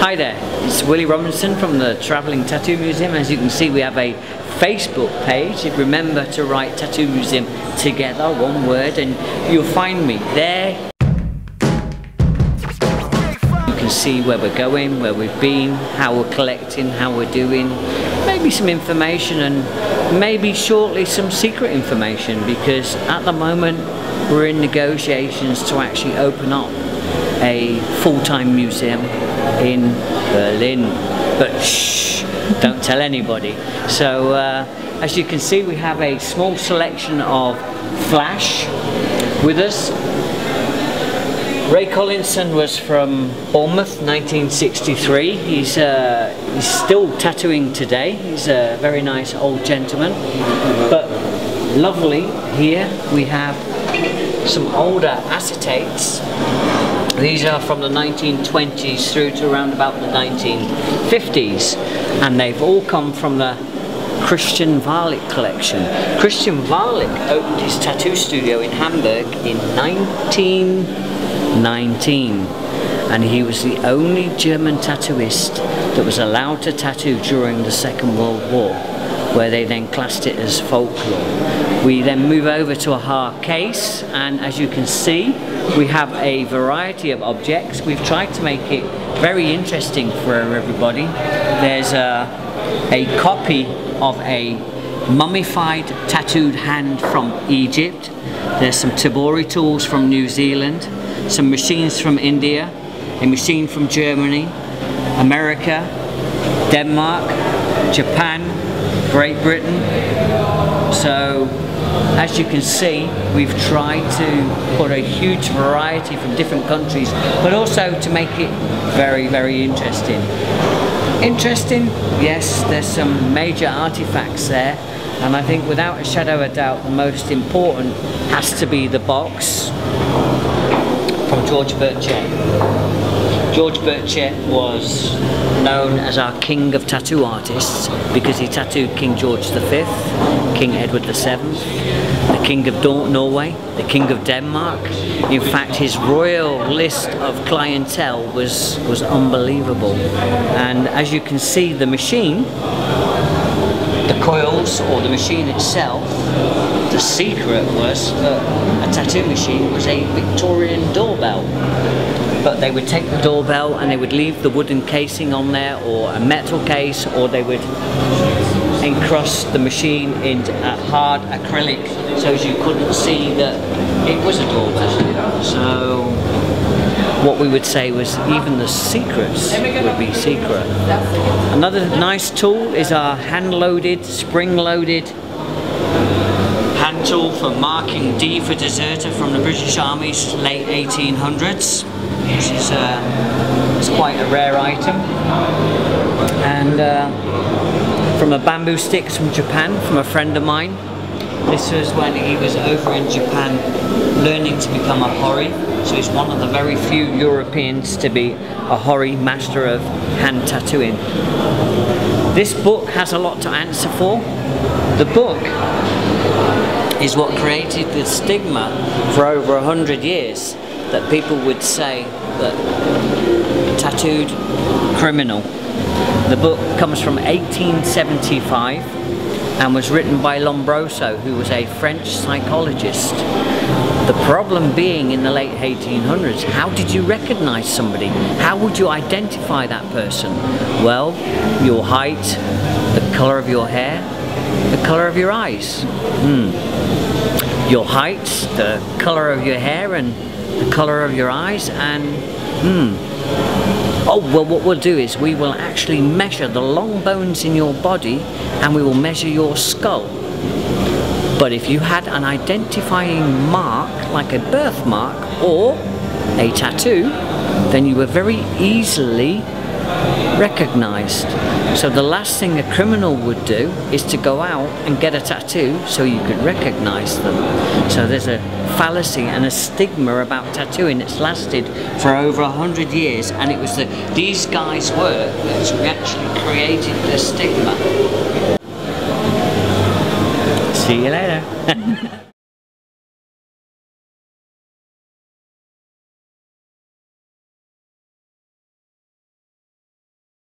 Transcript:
Hi there, it's Willie Robinson from the Travelling Tattoo Museum. As you can see, we have a Facebook page. Remember to write Tattoo Museum together, one word, and you'll find me there. You can see where we're going, where we've been, how we're collecting, how we're doing, maybe some information, and maybe shortly some secret information, because at the moment we're in negotiations to actually open up a full-time museum in Berlin, but shh, don't tell anybody. So as you can see, we have a small selection of flash with us. Ray Collinson was from Bournemouth, 1963. He's still tattooing today. He's a very nice old gentleman, but lovely. Here we have some older acetates. These are from the 1920s through to around about the 1950s, and they've all come from the Christian Varlick collection. Christian Varlick opened his tattoo studio in Hamburg in 1919, and he was the only German tattooist that was allowed to tattoo during the Second World War, where they then classed it as folklore. We then move over to a hard case, and as you can see, we have a variety of objects. We've tried to make it very interesting for everybody. There's a copy of a mummified tattooed hand from Egypt. There's some tabori tools from New Zealand, some machines from India, a machine from Germany, America, Denmark, Japan, Great Britain. So as you can see, we've tried to put a huge variety from different countries, but also to make it very, very interesting. Interesting, yes, there's some major artifacts there, and I think without a shadow of a doubt the most important has to be the box from George Birchet. George Birchet was known as our king of tattoo artists because he tattooed King George V, King Edward VII, the King of Norway, the King of Denmark. In fact, his royal list of clientele was unbelievable. And as you can see, the machine, the coils or the machine itself, the secret was that a tattoo machine was a Victorian doorbell. But they would take the doorbell and they would leave the wooden casing on there, or a metal case, or they would encrust the machine in a hard acrylic so you couldn't see that it was a doorbell. So what we would say was even the secrets would be secret. Another nice tool is our hand-loaded, spring-loaded hand tool for marking D for deserter from the British Army's late 1800s. This is it's quite a rare item. And from a bamboo sticks from Japan, from a friend of mine. This was when he was over in Japan learning to become a hori. So he's one of the very few Europeans to be a hori, master of hand tattooing. This book has a lot to answer for. The book is what created the stigma for over 100 years that people would say that tattooed criminal. The book comes from 1875 and was written by Lombroso, who was a French psychologist. The problem being in the late 1800s, how did you recognize somebody? How would you identify that person? Well, your height, the color of your hair, the color of your eyes. Your height, the color of your hair, and the color of your eyes, and oh, well, what we'll do is we will actually measure the long bones in your body, and we will measure your skull. But if you had an identifying mark, like a birthmark or a tattoo, then you were very easily recognized. So the last thing a criminal would do is to go out and get a tattoo so you could recognize them. So there's a fallacy and a stigma about tattooing that's lasted for over 100 years, and it was these guys' work that actually created the stigma. See you later.